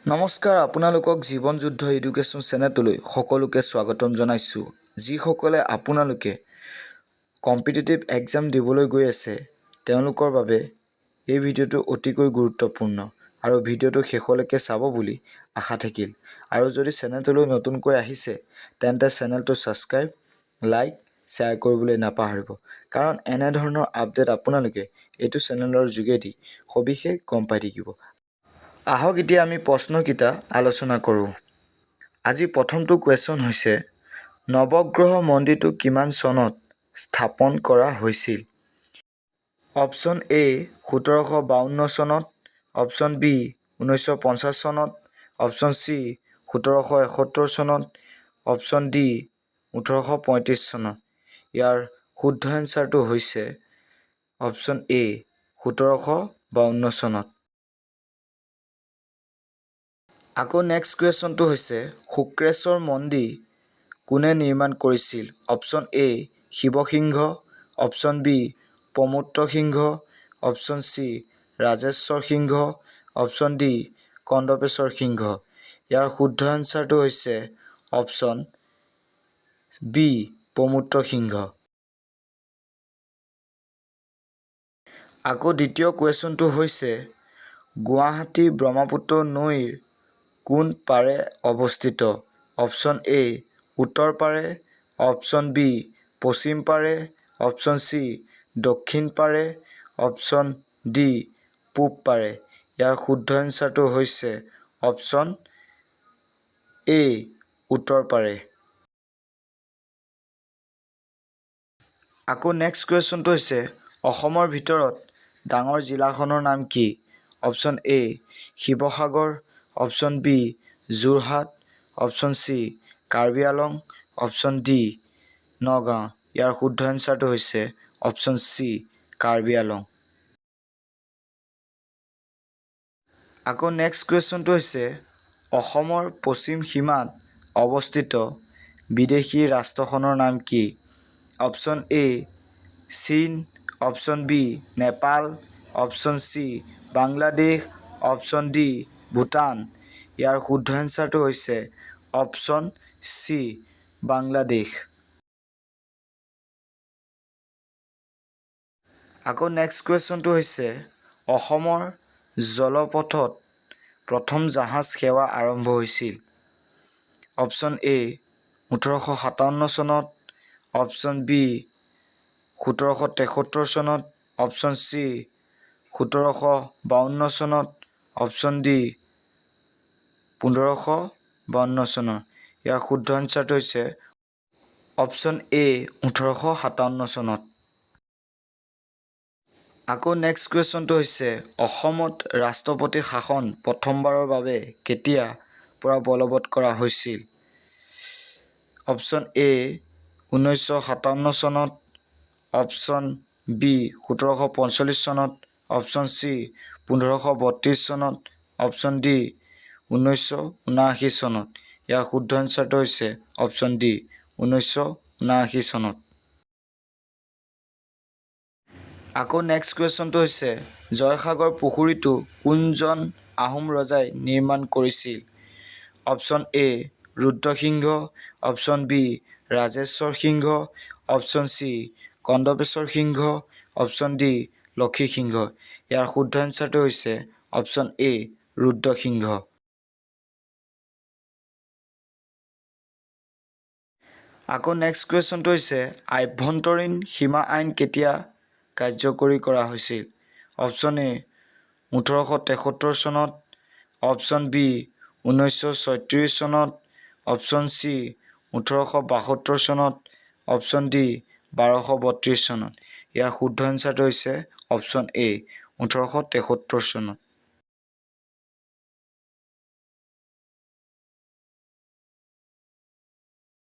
নমস্কাৰ, আপোনালোকক জীৱন যুদ্ধ এডুকেশ্যন চেনেললৈ সকলোকে স্বাগতম জনাইছোঁ। যিসকলে আপোনালোকে কম্পিটিটিভ এক্সাম দিবলৈ গৈ আছে তেওঁলোকৰ বাবে এই ভিডিঅ'টো অতিকৈ গুৰুত্বপূৰ্ণ আৰু ভিডিঅ'টো শেষলৈকে চাব বুলি আশা থাকিল। আৰু যদি চেনেলটোলৈ নতুনকৈ আহিছে তেন্তে চেনেলটো ছাবস্ক্ৰাইব, লাইক, শ্বেয়াৰ কৰিবলৈ নাপাহৰিব, কাৰণ এনেধৰণৰ আপডেট আপোনালোকে এইটো চেনেলৰ যোগেদি সবিশেষ গম পাই থাকিব। আহক এতিয়া আমি প্ৰশ্নকেইটা আলোচনা কৰোঁ। আজি প্ৰথমটো কুৱেশ্যন হৈছে, নৱগ্ৰহ মন্দিৰটো কিমান চনত স্থাপন কৰা হৈছিল? অপশ্যন এ 1752 চনত, অপশ্যন বি 1950 চনত, অপশ্যন চি 1771 চনত, অপশ্যন ডি 1835 চনত। ইয়াৰ শুদ্ধ এনচাৰটো হৈছে অপশ্যন এ 1752 চনত। আকৌ নেক্সট কুৱেশ্যনটো হৈছে, শুক্ৰেশ্বৰ মন্দিৰ কোনে নিৰ্মাণ কৰিছিল? Option A Sivasingha, option B Pramatta Singha, option C Rajeswar Singha, option D Kandarpeswar Singha. ইয়াৰ শুদ্ধ এনচাৰটো হৈছে অপশ্যন বি প্ৰমত্ত সিংহ। আকৌ দ্বিতীয় কুৱেশ্যনটো হৈছে, গুৱাহাটী ব্ৰহ্মপুত্ৰ নৈৰ কোন পাৰে অৱস্থিত? অপশ্যন এ উত্তৰ পাৰে, অপশ্যন বি পশ্চিম পাৰে, অপশ্যন চি দক্ষিণ পাৰে, অপশ্যন ডি পূব পাৰে। ইয়াৰ শুদ্ধ এনচাৰটো হৈছে অপশ্যন এ উত্তৰ পাৰে। আকৌ নেক্সট কুৱেশ্যনটো হৈছে, অসমৰ ভিতৰত ডাঙৰ জিলাখনৰ নাম কি? Option A Sivasagar, option B Jorhat, option C Karbi Anglong, option D Nagaon. ইয়াৰ শুদ্ধ এনচাৰটো হৈছে অপশ্যন চি কাৰ্বি আংলং। আকৌ নেক্সট কুৱেশ্যনটো হৈছে, অসমৰ পশ্চিম সীমাত অৱস্থিত বিদেশী ৰাষ্ট্ৰখনৰ নাম কি? অপশ্যন এ চীন, option B Nepal, option C Bangladesh, option D Bhutan. ইয়াৰ শুদ্ধ এনচাৰটো হৈছে অপশ্যন চি বাংলাদেশ। আকৌ নেক্সট কুৱেশ্যনটো হৈছে, অসমৰ জলপথত প্ৰথম জাহাজ সেৱা আৰম্ভ হৈছিল? অপশ্যন এ 1857 চনত, অপশ্যন বি 1773 চনত, অপশ্যন চি 1752 চনত, অপশ্যন ডি 1552 চনত। ইয়াৰ শুদ্ধ এনচাৰটো হৈছে অপশ্যন এ 1857 চনত। আকৌ নেক্সট কুৱেশ্যনটো হৈছে, অসমত ৰাষ্ট্ৰপতি শাসন প্ৰথমবাৰৰ বাবে কেতিয়াৰ পৰা বলৱৎ কৰা হৈছিল? অপশ্যন এ 1957 চনত, অপশ্যন বি 1745 চনত, অপশ্যন চি 1532 চনত, অপশ্যন ডি 1979 চনত। ইয়াৰ শুদ্ধ এনচাৰটো হৈছে অপশ্যন ডি 1979 চনত। আকৌ নেক্সট কুৱেশ্যনটো হৈছে, জয়সাগৰ পুখুৰীটো কোনজন আহোম ৰজাই নিৰ্মাণ কৰিছিল? Option A Rudrasingha, option B Rajeswar Singha, option C Kandarpeswar Singha, option D Lakshmi Singha. ইয়াৰ শুদ্ধ এনচাৰটো হৈছে অপশ্যন এ ৰুদ্ৰসিংহ। আকৌ নেক্সট কুৱেশ্যনটো হৈছে, আভ্যন্তৰীণ সীমা আইন কেতিয়া কাৰ্যকৰী কৰা হৈছিল? অপশ্যন এ 1873 চনত, অপশ্যন বি 1936 চনত, অপশ্যন চি 1872 চনত, অপশ্যন ডি 1232 চনত। ইয়াৰ শুদ্ধ এনচাৰটো হৈছে অপশ্যন এ 1873 চনত।